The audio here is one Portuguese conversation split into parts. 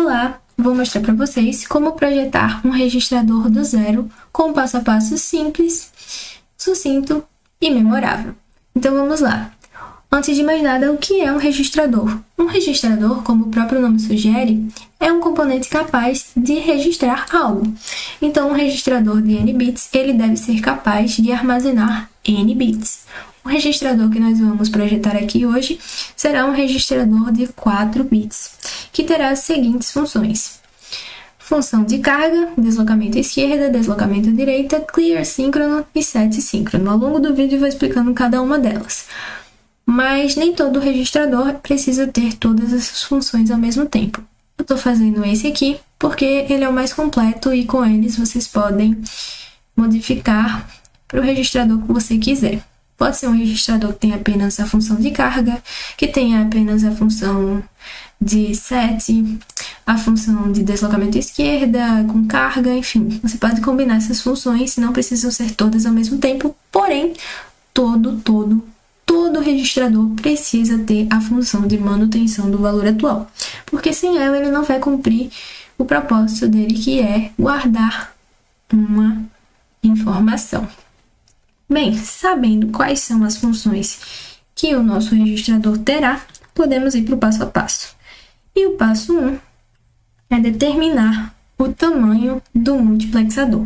lá, vou mostrar para vocês como projetar um registrador do zero com um passo a passo simples, sucinto e memorável. Então vamos lá. Antes de mais nada, o que é um registrador? Um registrador, como o próprio nome sugere, é um componente capaz de registrar algo. Então, um registrador de n bits, ele deve ser capaz de armazenar n bits. O registrador que nós vamos projetar aqui hoje será um registrador de 4 bits, que terá as seguintes funções. Função de carga, deslocamento à esquerda, deslocamento à direita, clear síncrono e set síncrono. Ao longo do vídeo eu vou explicando cada uma delas. Mas nem todo registrador precisa ter todas essas funções ao mesmo tempo. Eu estou fazendo esse aqui porque ele é o mais completo e com eles vocês podem modificar para o registrador que você quiser. Pode ser um registrador que tenha apenas a função de carga, que tenha apenas a função de set, a função de deslocamento à esquerda, com carga, enfim. Você pode combinar essas funções, não precisam ser todas ao mesmo tempo, porém, todo registrador precisa ter a função de manutenção do valor atual, porque sem ela ele não vai cumprir o propósito dele, que é guardar uma informação. Bem, sabendo quais são as funções que o nosso registrador terá, podemos ir para o passo a passo. E o passo 1 é determinar o tamanho do multiplexador.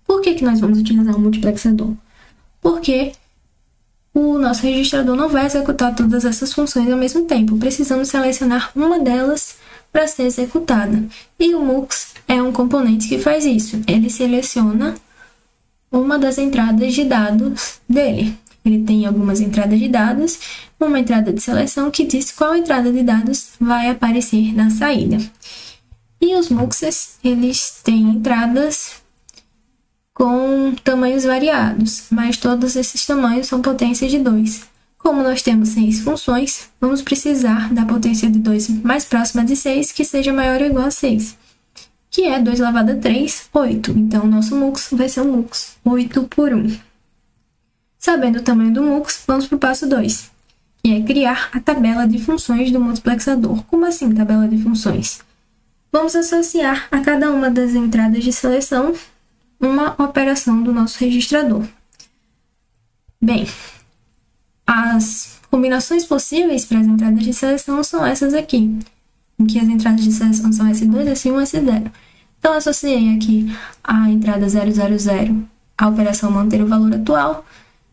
Por que nós vamos utilizar o multiplexador? Porque o nosso registrador não vai executar todas essas funções ao mesmo tempo. Precisamos selecionar uma delas para ser executada. E o MUX é um componente que faz isso. Ele seleciona uma das entradas de dados dele. Ele tem algumas entradas de dados, uma entrada de seleção que diz qual entrada de dados vai aparecer na saída. E os MUXes, eles têm entradas com tamanhos variados, mas todos esses tamanhos são potências de 2. Como nós temos 6 funções, vamos precisar da potência de 2 mais próxima de 6, que seja maior ou igual a 6. Que é 2 elevado a 3, 8. Então, o nosso MUX vai ser um MUX 8 por 1. Sabendo o tamanho do MUX, vamos para o passo 2, que é criar a tabela de funções do multiplexador. Como assim, tabela de funções? Vamos associar a cada uma das entradas de seleção uma operação do nosso registrador. Bem, as combinações possíveis para as entradas de seleção são essas aqui, em que as entradas de seleção são S2, S1 e S0. Então, associei aqui a entrada 000, a operação manter o valor atual,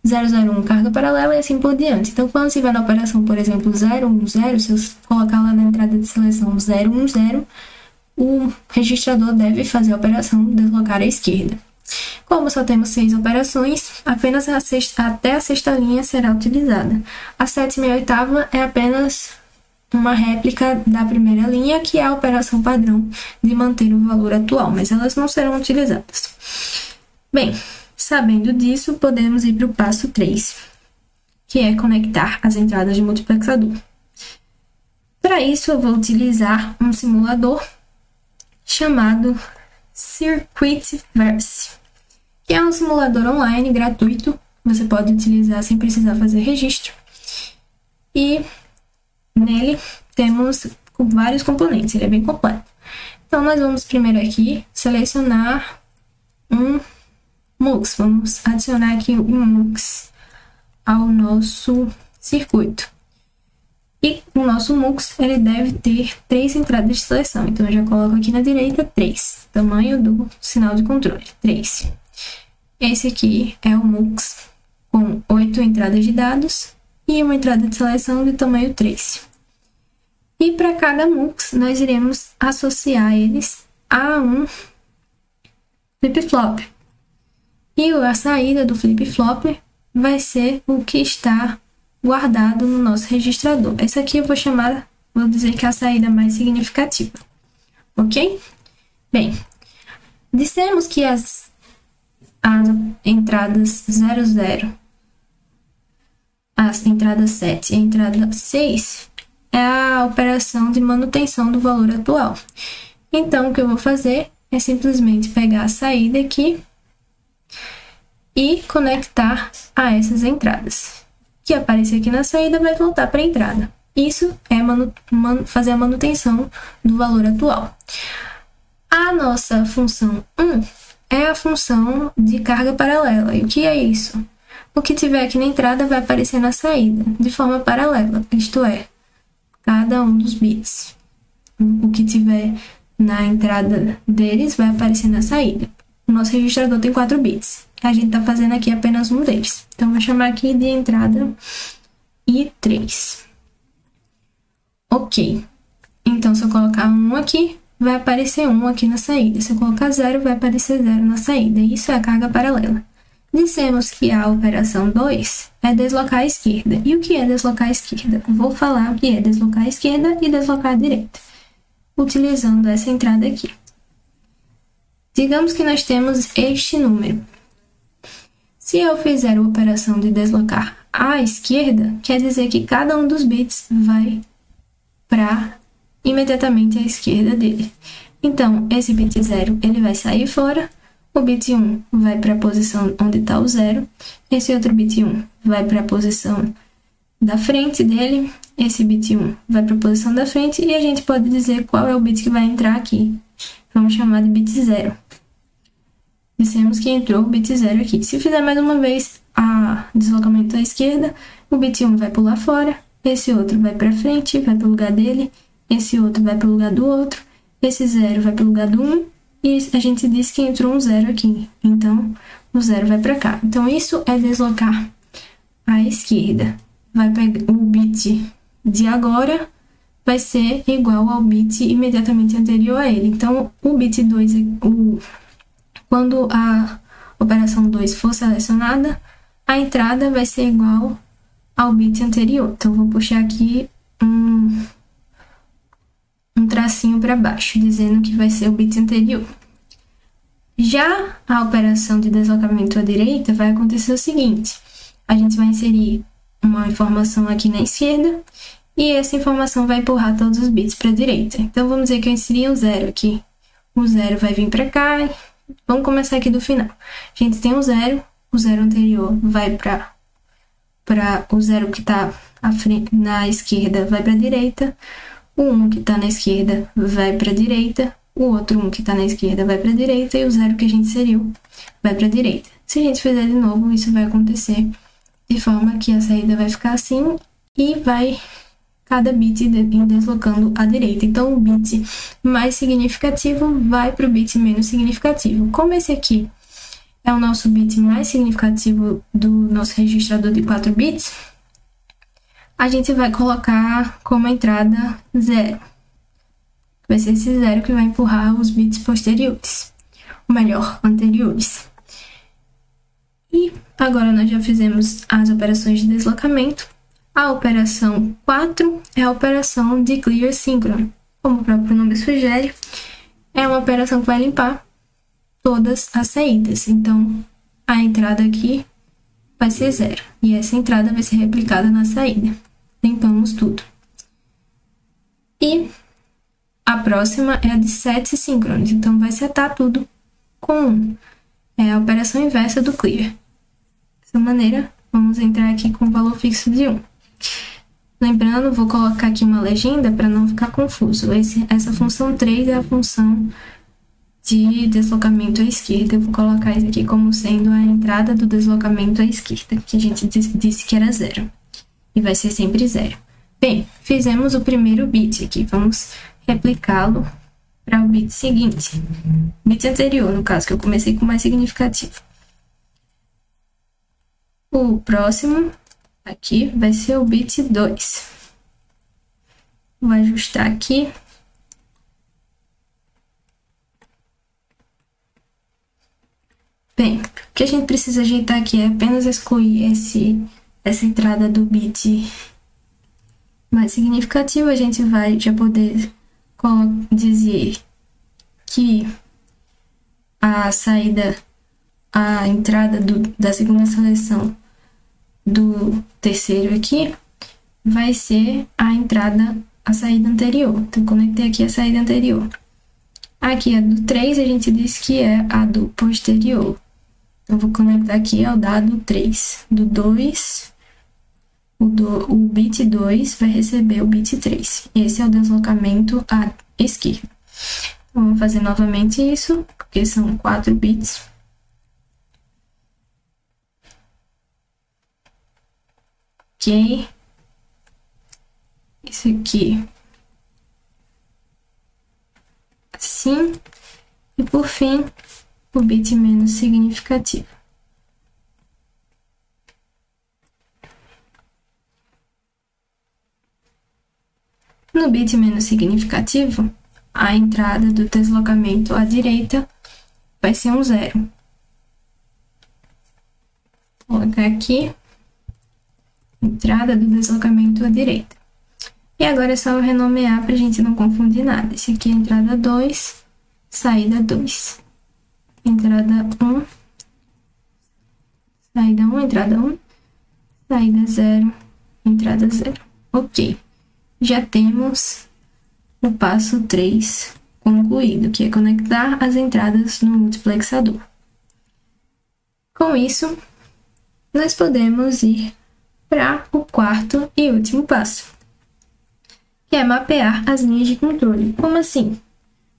001 carga paralela e assim por diante. Então, quando estiver na operação, por exemplo, 010, se eu colocar lá na entrada de seleção 010, o registrador deve fazer a operação deslocar à esquerda. Como só temos 6 operações, apenas até a sexta linha será utilizada. A sétima e a oitava é apenas uma réplica da primeira linha, que é a operação padrão de manter o valor atual, mas elas não serão utilizadas. Bem, sabendo disso, podemos ir para o passo 3, que é conectar as entradas de multiplexador. Para isso, eu vou utilizar um simulador chamado Circuitverse, que é um simulador online gratuito, você pode utilizar sem precisar fazer registro. E nele temos vários componentes, ele é bem completo. Então, nós vamos primeiro aqui selecionar um MUX. Vamos adicionar aqui um MUX ao nosso circuito. E o nosso MUX, ele deve ter 3 entradas de seleção. Então, eu já coloco aqui na direita 3. Tamanho do sinal de controle, 3. Esse aqui é o MUX com 8 entradas de dados e uma entrada de seleção de tamanho 3. E para cada MUX, nós iremos associar eles a um flip-flop. E a saída do flip-flop vai ser o que está guardado no nosso registrador. Essa aqui eu vou dizer que é a saída mais significativa. Ok? Bem, dissemos que as entradas 00, as entradas 7 e a entrada 6 é a operação de manutenção do valor atual. Então, o que eu vou fazer é simplesmente pegar a saída aqui e conectar a essas entradas. O que aparecer aqui na saída vai voltar para a entrada. Isso é fazer a manutenção do valor atual. A nossa função 1 é a função de carga paralela. E o que é isso? O que tiver aqui na entrada vai aparecer na saída, de forma paralela, isto é, cada um dos bits. O que tiver na entrada deles vai aparecer na saída. O nosso registrador tem 4 bits. A gente está fazendo aqui apenas um deles. Então, vou chamar aqui de entrada I3. Ok. Então, se eu colocar 1 aqui, vai aparecer 1 aqui na saída. Se eu colocar 0, vai aparecer 0 na saída. Isso é a carga paralela. Dissemos que a operação 2 é deslocar a esquerda. E o que é deslocar a esquerda? Vou falar o que é deslocar a esquerda e deslocar a direita, utilizando essa entrada aqui. Digamos que nós temos este número. Se eu fizer a operação de deslocar à esquerda, quer dizer que cada um dos bits vai para imediatamente à esquerda dele. Então, esse bit 0 ele vai sair fora. O bit 1 vai para a posição onde está o 0. Esse outro bit 1 vai para a posição da frente dele. Esse bit 1 vai para a posição da frente. E a gente pode dizer qual é o bit que vai entrar aqui. Vamos chamar de bit 0. Dissemos que entrou o bit 0 aqui. Se fizer mais uma vez o deslocamento à esquerda, o bit 1 vai pular fora. Esse outro vai para frente, vai para o lugar dele. Esse outro vai para o lugar do outro. Esse 0 vai para o lugar do 1. E a gente disse que entrou um 0 aqui. Então, o 0 vai para cá. Então, isso é deslocar à esquerda. Vai pegar o bit de agora, vai ser igual ao bit imediatamente anterior a ele. Então, o bit 2, quando a operação 2 for selecionada, a entrada vai ser igual ao bit anterior. Então, vou puxar aqui um tracinho para baixo, dizendo que vai ser o bit anterior. Já a operação de deslocamento à direita vai acontecer o seguinte: a gente vai inserir uma informação aqui na esquerda e essa informação vai empurrar todos os bits para a direita. Então, vamos dizer que eu inseri um 0 aqui. O 0 vai vir para cá. Vamos começar aqui do final. A gente tem um 0, o 0 anterior vai para o 0 que está na esquerda vai para a direita. O 1 que está na esquerda vai para a direita, o outro 1 que está na esquerda vai para a direita e o 0 que a gente inseriu vai para a direita. Se a gente fizer de novo, isso vai acontecer de forma que a saída vai ficar assim e vai cada bit deslocando à direita. Então, o bit mais significativo vai para o bit menos significativo. Como esse aqui é o nosso bit mais significativo do nosso registrador de 4 bits, a gente vai colocar como entrada 0. Vai ser esse 0 que vai empurrar os bits posteriores, ou melhor, anteriores. E agora nós já fizemos as operações de deslocamento. A operação 4 é a operação de clear síncrono. Como o próprio nome sugere, é uma operação que vai limpar todas as saídas. Então, a entrada aqui vai ser 0. E essa entrada vai ser replicada na saída. Limpamos tudo. E a próxima é a de sets síncronos. Então, vai setar tudo com 1. É a operação inversa do clear. Dessa maneira, vamos entrar aqui com o valor fixo de 1. Lembrando, vou colocar aqui uma legenda para não ficar confuso. Essa função 3 é a função de deslocamento à esquerda. Eu vou colocar isso aqui como sendo a entrada do deslocamento à esquerda, que a gente disse que era 0. E vai ser sempre 0. Bem, fizemos o primeiro bit aqui. Vamos replicá-lo para o bit seguinte. Bit anterior, no caso, que eu comecei com o mais significativo. O próximo aqui vai ser o bit 2. Vou ajustar aqui. Bem, o que a gente precisa ajeitar aqui é apenas excluir essa entrada do bit mais significativo. A gente vai já poder dizer que a saída, a entrada da segunda seleção do terceiro aqui vai ser a saída anterior. Então, conectei aqui a saída anterior. Aqui a do 3, a gente diz que é a do posterior. Então, vou conectar aqui ao dado 3. Do 2 o bit 2 vai receber o bit 3. Esse é o deslocamento à esquerda. Então, vamos fazer novamente isso, porque são 4 bits. Ok. Isso aqui. Assim. E por fim, o bit menos significativo. No bit menos significativo, a entrada do deslocamento à direita vai ser um 0. Vou colocar aqui, entrada do deslocamento à direita. E agora é só renomear para a gente não confundir nada. Esse aqui é entrada 2, saída 2. Entrada 1, saída 1, entrada 1, saída 0, entrada 0. Ok. Já temos o passo 3 concluído, que é conectar as entradas no multiplexador. Com isso, nós podemos ir para o quarto e último passo, que é mapear as linhas de controle. Como assim?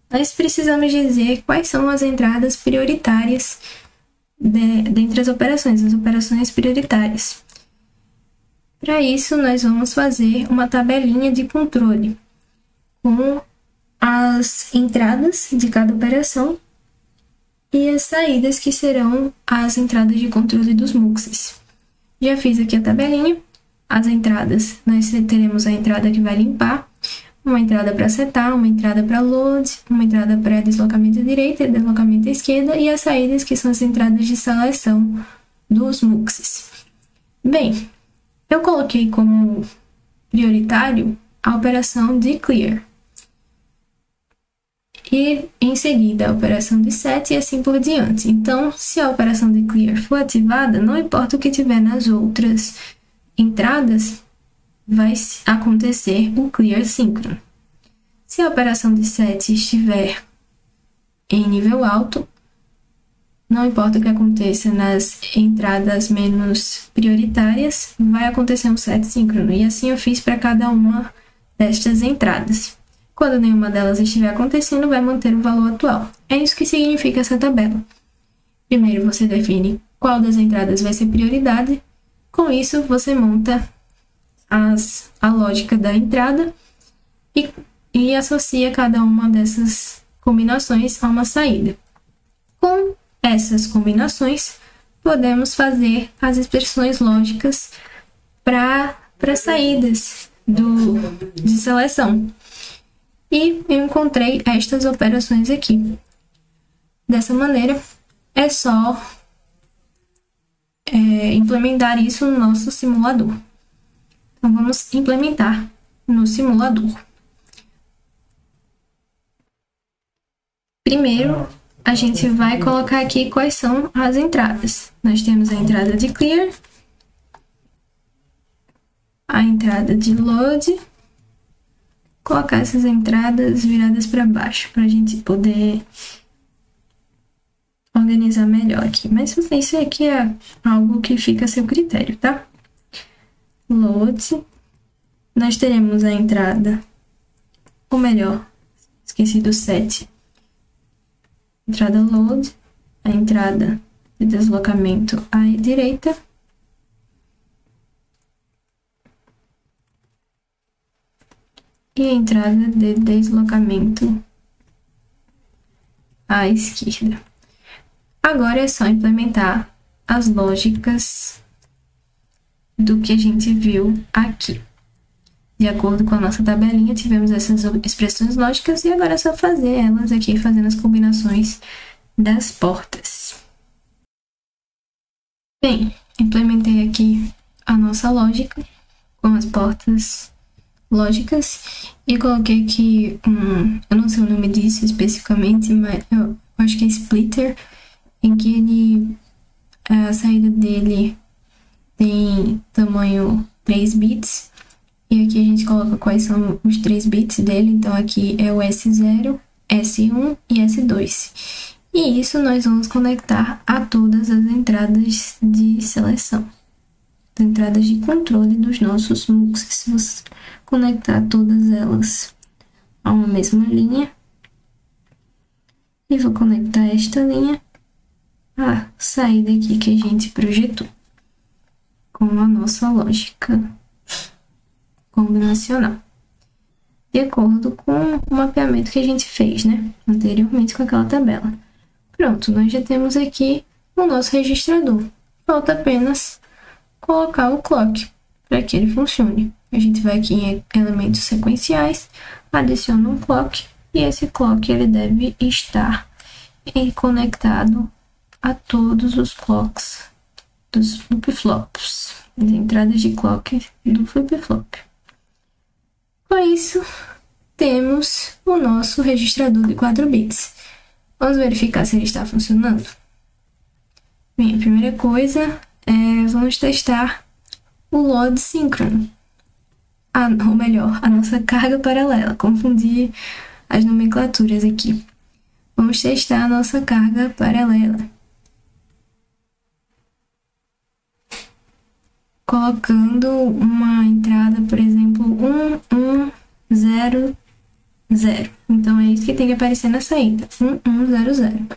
Nós precisamos dizer quais são as entradas prioritárias dentre as operações prioritárias. Para isso, nós vamos fazer uma tabelinha de controle com as entradas de cada operação e as saídas, que serão as entradas de controle dos muxes. Já fiz aqui a tabelinha. As entradas, nós teremos a entrada que vai limpar, uma entrada para setar, uma entrada para load, uma entrada para deslocamento à direita e deslocamento à esquerda, e as saídas, que são as entradas de seleção dos muxes. Bem, eu coloquei como prioritário a operação de clear. E em seguida a operação de set e assim por diante. Então, se a operação de clear for ativada, não importa o que tiver nas outras entradas, vai acontecer o clear síncrono. Se a operação de set estiver em nível alto, não importa o que aconteça nas entradas menos prioritárias, vai acontecer um set síncrono. E assim eu fiz para cada uma destas entradas. Quando nenhuma delas estiver acontecendo, vai manter o valor atual. É isso que significa essa tabela. Primeiro você define qual das entradas vai ser prioridade. Com isso, você monta a lógica da entrada e associa cada uma dessas combinações a uma saída. Com essas combinações, podemos fazer as expressões lógicas para saídas de seleção. E eu encontrei estas operações aqui. Dessa maneira, é só implementar isso no nosso simulador. Então, vamos implementar no simulador. Primeiro, a gente vai colocar aqui quais são as entradas. Nós temos a entrada de clear, a entrada de load. Colocar essas entradas viradas para baixo, para a gente poder organizar melhor aqui. Mas isso aqui é algo que fica a seu critério, tá? Load. Nós teremos a entrada, ou melhor, esqueci do set. Entrada load, a entrada de deslocamento à direita. E a entrada de deslocamento à esquerda. Agora é só implementar as lógicas do que a gente viu aqui. De acordo com a nossa tabelinha, tivemos essas expressões lógicas e agora é só fazer elas aqui, fazendo as combinações das portas. Bem, implementei aqui a nossa lógica com as portas lógicas e coloquei aqui eu não sei o nome disso especificamente, mas eu acho que é splitter, em que a saída dele tem tamanho 3 bits, e aqui a gente coloca quais são os 3 bits dele. Então aqui é o S0, S1 e S2. E isso nós vamos conectar a todas as entradas de seleção. entradas de controle dos nossos muxes. Vamos conectar todas elas a uma mesma linha. E vou conectar esta linha à saída aqui que a gente projetou, com a nossa lógica combinacional, de acordo com o mapeamento que a gente fez, né, anteriormente com aquela tabela. Pronto, nós já temos aqui o nosso registrador. Falta apenas colocar o clock para que ele funcione. A gente vai aqui em elementos sequenciais, adiciona um clock e esse clock ele deve estar conectado a todos os clocks dos flip-flops, as entradas de clock do flip-flop. Com isso, temos o nosso registrador de 4 bits. Vamos verificar se ele está funcionando? Bem, a primeira coisa é vamos testar o load síncrono. Ou melhor, a nossa carga paralela. Confundi as nomenclaturas aqui. Vamos testar a nossa carga paralela. Colocando uma entrada, por exemplo, 1100. Então, é isso que tem que aparecer na saída, 1100.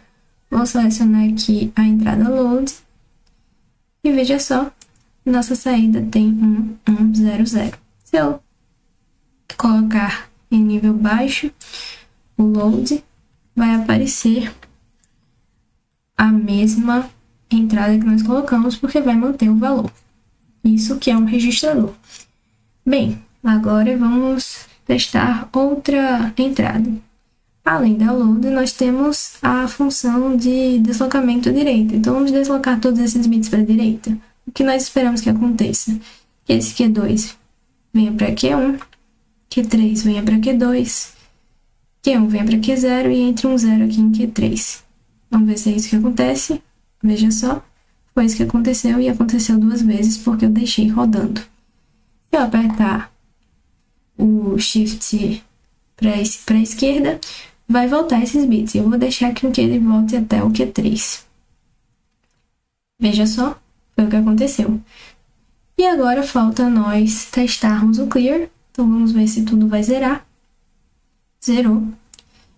Vou selecionar aqui a entrada load. E veja só, nossa saída tem 1100. Se eu colocar em nível baixo o load, vai aparecer a mesma entrada que nós colocamos, porque vai manter o valor. Isso que é um registrador. Bem, agora vamos testar outra entrada. Além da load, nós temos a função de deslocamento à direita. Então, vamos deslocar todos esses bits para a direita. O que nós esperamos que aconteça? Que esse Q2 venha para Q1, Q3 venha para Q2, Q1 venha para Q0 e entre um 0 aqui em Q3. Vamos ver se é isso que acontece. Veja só, foi isso que aconteceu e aconteceu 2 vezes porque eu deixei rodando. Se eu apertar o Shift para a esquerda, vai voltar esses bits. Eu vou deixar com que ele volte até o Q3. Veja só, foi o que aconteceu. E agora falta nós testarmos o clear. Então, vamos ver se tudo vai zerar. Zerou.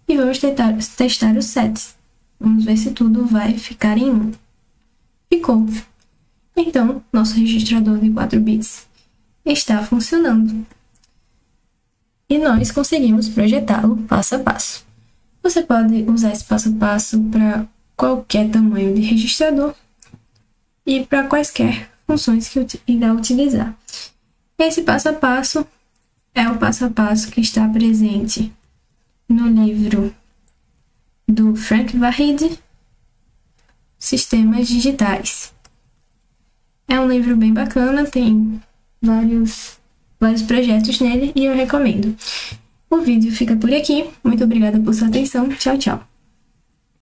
E vamos testar o set. Vamos ver se tudo vai ficar em 1. Ficou. Então, nosso registrador de 4 bits está funcionando. E nós conseguimos projetá-lo passo a passo. Você pode usar esse passo a passo para qualquer tamanho de registrador e para quaisquer funções que irá utilizar. Esse passo a passo é o passo a passo que está presente no livro do Frank Vahid, Sistemas Digitais. É um livro bem bacana, tem vários projetos nele e eu recomendo. O vídeo fica por aqui. Muito obrigada por sua atenção. Tchau, tchau.